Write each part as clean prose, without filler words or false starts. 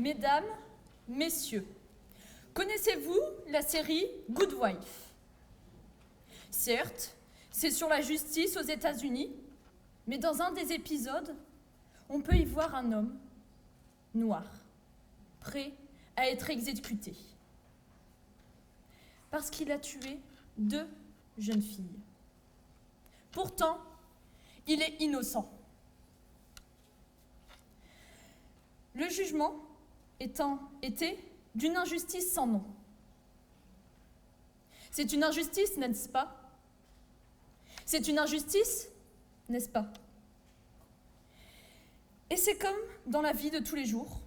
Mesdames, Messieurs, connaissez-vous la série Good Wife? Certes, c'est sur la justice aux États-Unis, mais dans un des épisodes, on peut y voir un homme noir, prêt à être exécuté, parce qu'il a tué 2 jeunes filles. Pourtant, il est innocent. Le jugement était d'une injustice sans nom. C'est une injustice, n'est-ce pas? C'est une injustice, n'est-ce pas? Et c'est comme dans la vie de tous les jours,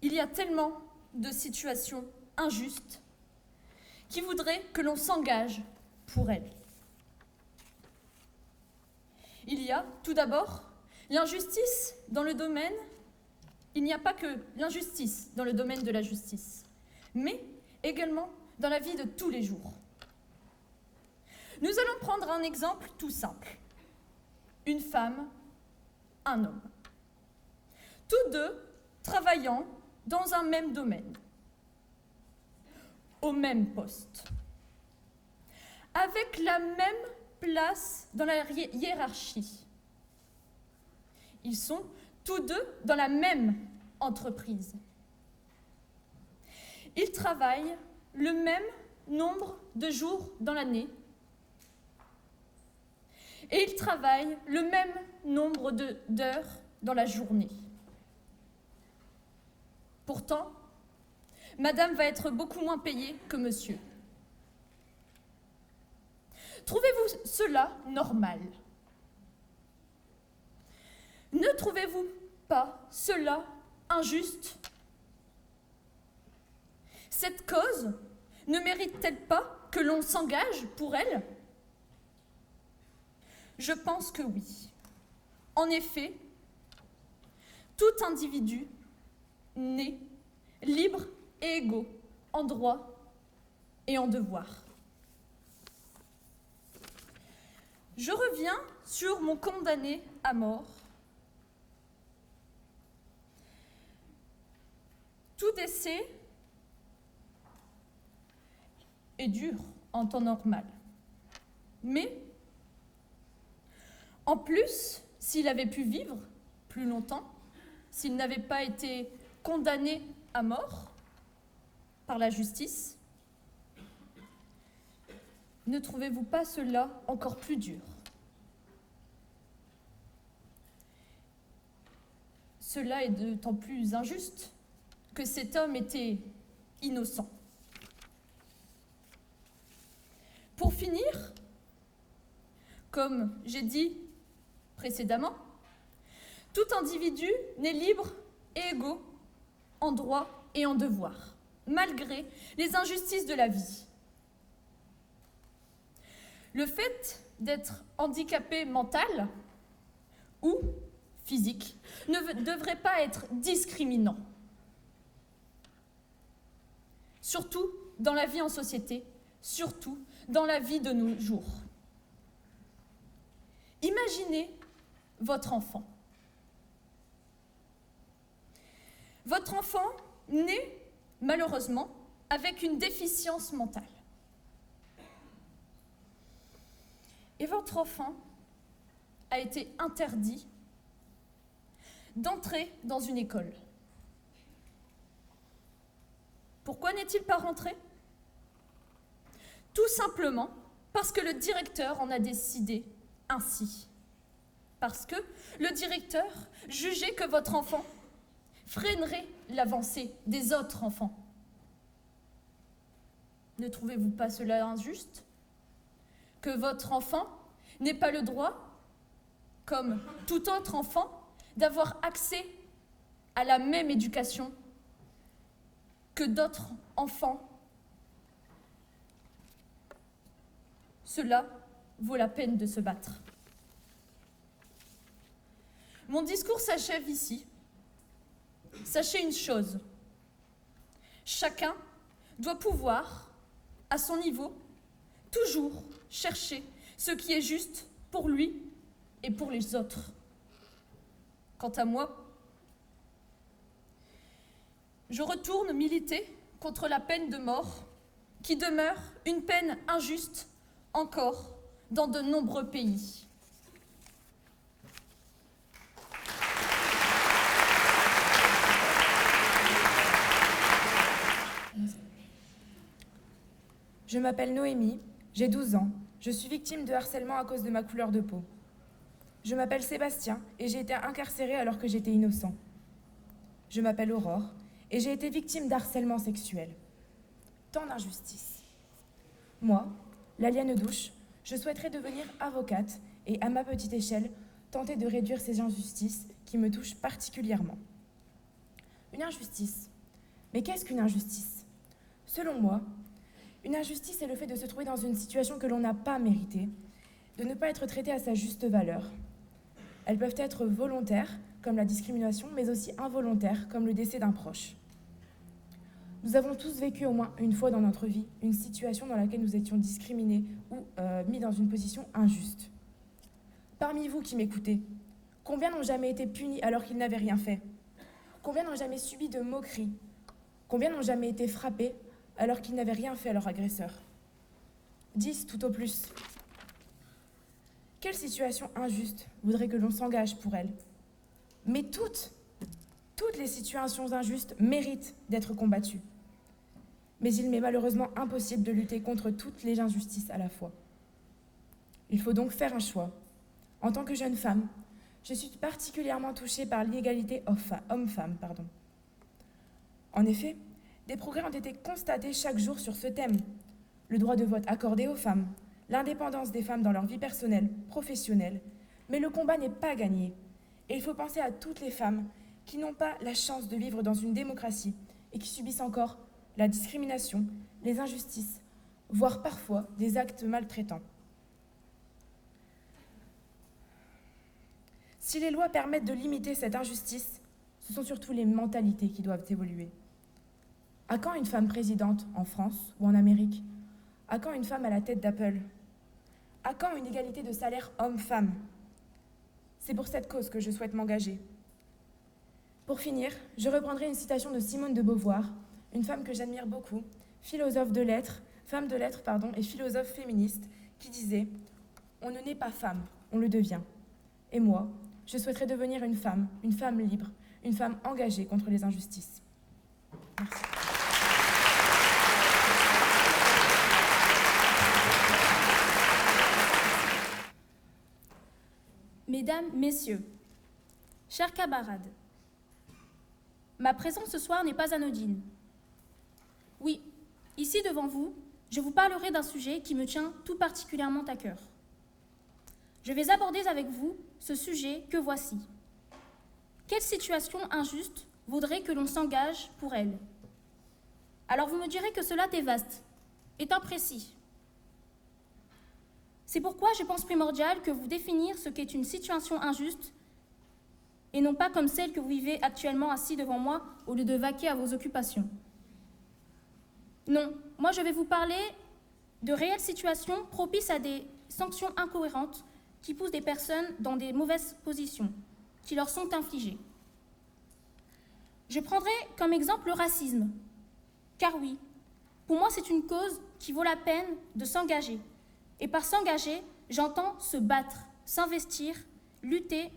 il y a tellement de situations injustes qui voudraient que l'on s'engage pour elles. Il y a tout d'abord l'injustice dans le domaine. Il n'y a pas que l'injustice dans le domaine de la justice, mais également dans la vie de tous les jours. Nous allons prendre un exemple tout simple. Une femme, un homme. Tous deux travaillant dans un même domaine, au même poste, avec la même place dans la hiérarchie. Ils sont tous deux dans la même entreprise. Ils travaillent le même nombre de jours dans l'année et ils travaillent le même nombre d'heures dans la journée. Pourtant, madame va être beaucoup moins payée que monsieur. Trouvez-vous cela normal? Ne trouvez-vous pas cela injuste? Cette cause ne mérite-t-elle pas que l'on s'engage pour elle? Je pense que oui. En effet, tout individu né libre et égaux en droit et en devoir. Je reviens sur mon condamné à mort. Tout décès est dur en temps normal. Mais, en plus, s'il avait pu vivre plus longtemps, s'il n'avait pas été condamné à mort par la justice, ne trouvez-vous pas cela encore plus dur? Cela est d'autant plus injuste que cet homme était innocent. Pour finir, comme j'ai dit précédemment, tout individu n'est libre et égaux en droit et en devoir, malgré les injustices de la vie. Le fait d'être handicapé mental ou physique ne devrait pas être discriminant. Surtout dans la vie en société, surtout dans la vie de nos jours. Imaginez votre enfant. Votre enfant naît, malheureusement, avec une déficience mentale. Et votre enfant a été interdit d'entrer dans une école. Pourquoi n'est-il pas rentré? Tout simplement parce que le directeur en a décidé ainsi. Parce que le directeur jugeait que votre enfant freinerait l'avancée des autres enfants. Ne trouvez-vous pas cela injuste? Que votre enfant n'ait pas le droit, comme tout autre enfant, d'avoir accès à la même éducation que d'autres enfants? Cela vaut la peine de se battre. Mon discours s'achève ici. Sachez une chose, chacun doit pouvoir, à son niveau, toujours chercher ce qui est juste pour lui et pour les autres. Quant à moi, je retourne militer contre la peine de mort, qui demeure une peine injuste encore dans de nombreux pays. Je m'appelle Noémie, j'ai 12 ans. Je suis victime de harcèlement à cause de ma couleur de peau. Je m'appelle Sébastien et j'ai été incarcéré alors que j'étais innocent. Je m'appelle Aurore et j'ai été victime d'harcèlement sexuel. Tant d'injustice. Moi, Laliane Douche, je souhaiterais devenir avocate et, à ma petite échelle, tenter de réduire ces injustices qui me touchent particulièrement. Une injustice. Mais qu'est-ce qu'une injustice ? Selon moi, une injustice est le fait de se trouver dans une situation que l'on n'a pas méritée, de ne pas être traité à sa juste valeur. Elles peuvent être volontaires, comme la discrimination, mais aussi involontaires, comme le décès d'un proche. Nous avons tous vécu au moins une fois dans notre vie une situation dans laquelle nous étions discriminés ou mis dans une position injuste. Parmi vous qui m'écoutez, combien n'ont jamais été punis alors qu'ils n'avaient rien fait ? Combien n'ont jamais subi de moqueries ? Combien n'ont jamais été frappés alors qu'ils n'avaient rien fait à leur agresseur ? 10 tout au plus. Quelle situation injuste voudrait que l'on s'engage pour elle ? Mais toutes les situations injustes méritent d'être combattues. Mais il m'est malheureusement impossible de lutter contre toutes les injustices à la fois. Il faut donc faire un choix. En tant que jeune femme, je suis particulièrement touchée par l'égalité homme-femme. En effet, des progrès ont été constatés chaque jour sur ce thème. Le droit de vote accordé aux femmes, l'indépendance des femmes dans leur vie personnelle, professionnelle. Mais le combat n'est pas gagné. Et il faut penser à toutes les femmes qui n'ont pas la chance de vivre dans une démocratie et qui subissent encore la discrimination, les injustices, voire parfois des actes maltraitants. Si les lois permettent de limiter cette injustice, ce sont surtout les mentalités qui doivent évoluer. À quand une femme présidente en France ou en Amérique ? À quand une femme à la tête d'Apple ? À quand une égalité de salaire homme-femme ? C'est pour cette cause que je souhaite m'engager. Pour finir, je reprendrai une citation de Simone de Beauvoir, une femme que j'admire beaucoup, femme de lettres et philosophe féministe, qui disait « On ne naît pas femme, on le devient ». Et moi, je souhaiterais devenir une femme libre, une femme engagée contre les injustices. Merci. Mesdames, Messieurs, chers camarades, ma présence ce soir n'est pas anodine. Oui, ici devant vous, je vous parlerai d'un sujet qui me tient tout particulièrement à cœur. Je vais aborder avec vous ce sujet que voici. Quelle situation injuste vaudrait que l'on s'engage pour elle ? Alors vous me direz que cela est vaste, est imprécis. C'est pourquoi je pense primordial que vous définir ce qu'est une situation injuste et non pas comme celle que vous vivez actuellement assis devant moi au lieu de vaquer à vos occupations. Non, moi je vais vous parler de réelles situations propices à des sanctions incohérentes qui poussent des personnes dans des mauvaises positions, qui leur sont infligées. Je prendrai comme exemple le racisme, car oui, pour moi c'est une cause qui vaut la peine de s'engager. Et par s'engager, j'entends se battre, s'investir, lutter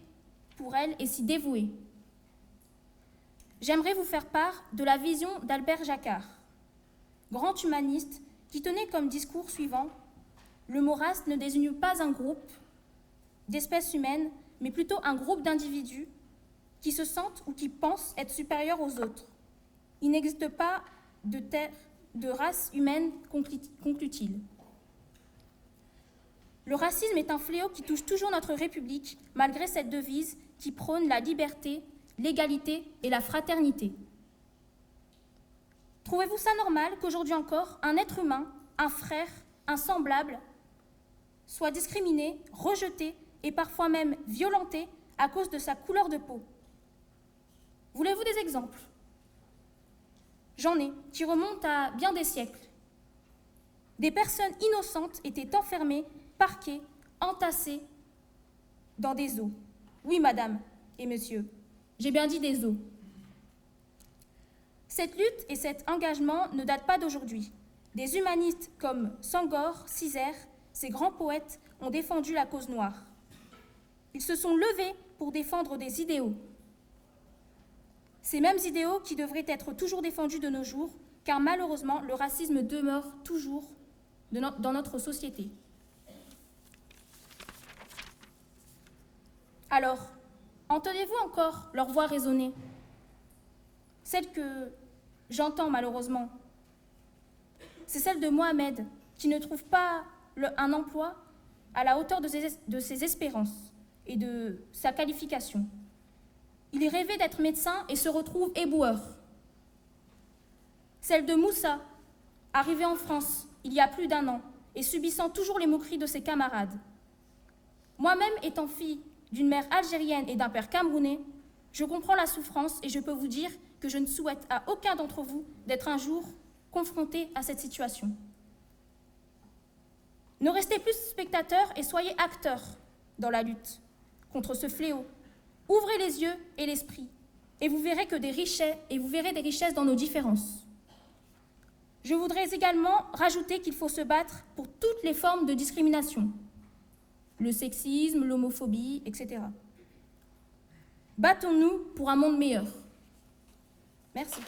pour elle et s'y dévouer. J'aimerais vous faire part de la vision d'Albert Jacquard, grand humaniste qui tenait comme discours suivant « Le mot race ne désigne pas un groupe d'espèces humaines, mais plutôt un groupe d'individus qui se sentent ou qui pensent être supérieurs aux autres. Il n'existe pas de race humaine, conclut-il. Le racisme est un fléau qui touche toujours notre République, malgré cette devise qui prône la liberté, l'égalité et la fraternité. Trouvez-vous ça normal qu'aujourd'hui encore, un être humain, un frère, un semblable, soit discriminé, rejeté et parfois même violenté à cause de sa couleur de peau ? Voulez-vous des exemples ? J'en ai, qui remontent à bien des siècles. Des personnes innocentes étaient enfermées, parquées, entassées dans des eaux. Oui, madame et monsieur, j'ai bien dit des eaux. Cette lutte et cet engagement ne datent pas d'aujourd'hui. Des humanistes comme Senghor, Césaire, ces grands poètes ont défendu la cause noire. Ils se sont levés pour défendre des idéaux. Ces mêmes idéaux qui devraient être toujours défendus de nos jours, car malheureusement, le racisme demeure toujours dans notre société. Alors, entendez-vous encore leur voix résonner? Celle que j'entends malheureusement, c'est celle de Mohamed, qui ne trouve pas un emploi à la hauteur de ses espérances et de sa qualification. Il rêvait d'être médecin et se retrouve éboueur. Celle de Moussa, arrivé en France il y a plus d'1 an et subissant toujours les moqueries de ses camarades. Moi-même étant fille d'une mère algérienne et d'un père camerounais, je comprends la souffrance et je peux vous dire que je ne souhaite à aucun d'entre vous d'être un jour confronté à cette situation. Ne restez plus spectateurs et soyez acteurs dans la lutte contre ce fléau. Ouvrez les yeux et l'esprit et vous verrez des richesses dans nos différences. Je voudrais également rajouter qu'il faut se battre pour toutes les formes de discrimination, le sexisme, l'homophobie, etc. Battons-nous pour un monde meilleur. Merci.